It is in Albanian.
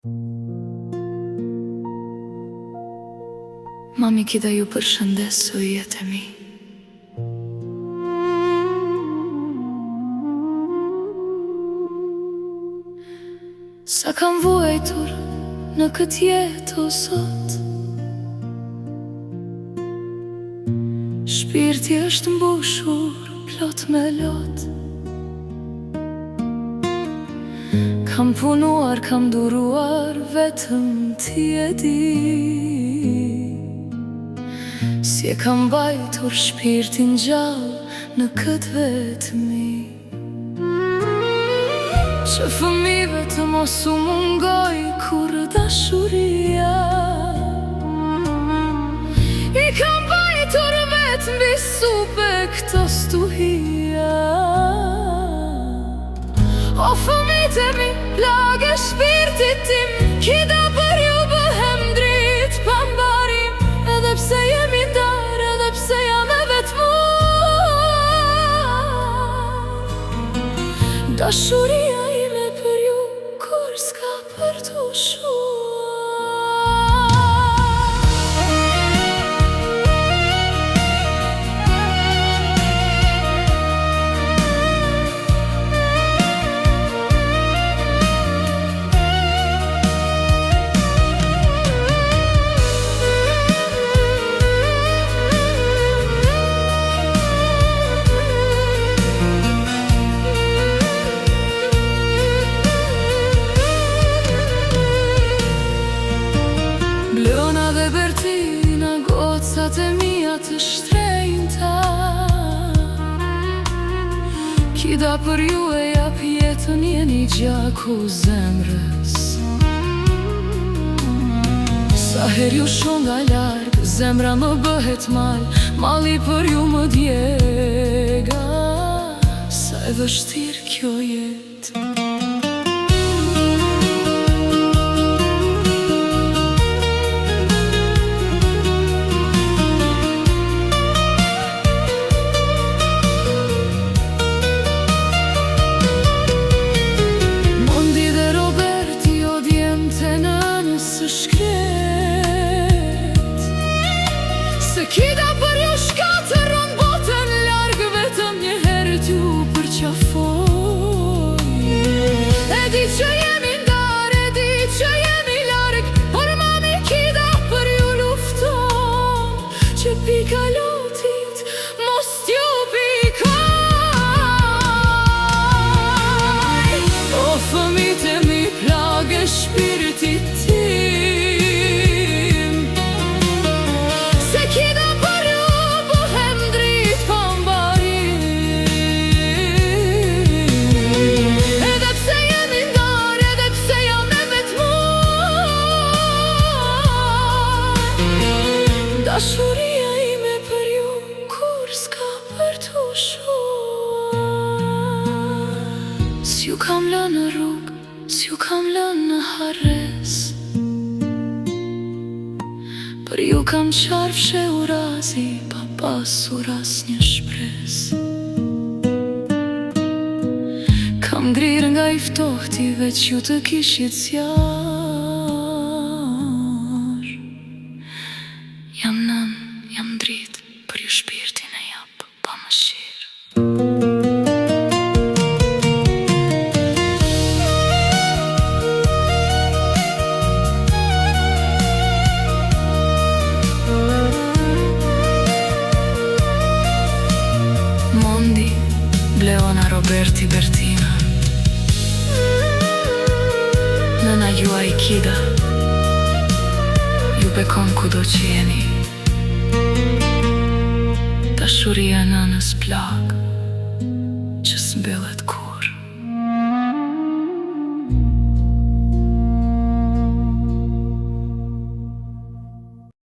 Mami Kida ju përshëndes o jetë e mi. Sa kam vuajtur në këtë jetë o sot, shpirti është mbushur plot me lot. Kam punuar, kam duruar, vetëm ti e di si e kam bajtur shpirtin gjallë në këtë vetëmi. Që fëmijëve të mos u mungoj kur dashuria, i kam bajtur vetë mbi supe këto stuhia. O fëmijët e mi, plagë shpirtit tim, Kida për ju bëhem dritë pa mbarim. Edhe pse jemi ndarë, edhe pse jam e vetë mua, dashuria ime për ju kur s'ka për t'u shua. Bleona dhe Bertina, gocat e mia të shtrenjta, Kida për ju e jap jetën, jeni gjaku zemrës. Sa her ju shon nga larg, zemra më bëhet mal, mali për ju më djega. Sa e vështirë kjo jetë, se Kida për ju shkatëron botën larg, vetëm një herë t'ju përqafoj. E di që jemi ndarë, e di që jemi larg, por mami Kida për ju lufton, që pika lutit mos t'ju pikoj. O fëmijët e mi, plagë shpirtit tim, Kida për ju bëhem dritë pa mbarim. Edhe pse jemi ndarë, edhe pse jam e vetë mua, dashuria ime për ju kur s'ka për t'u shua. S'ju kam lënë në rrugë, s'ju kam lënë në harres, për ju kam qarfshe urazi, pa pasur asnjë shpresë. Kam ngrirë nga i ftohti, veç ju të kishit zjarr. Jam nën, jam dritë, për ju shpirtin e jap pa mëshirë. Mondi, Bleona, Roberti, Bertina, nëna juaj Kida, ju bekon kudo që jeni. Dashuria nënës plagë që s'mbyllet kur.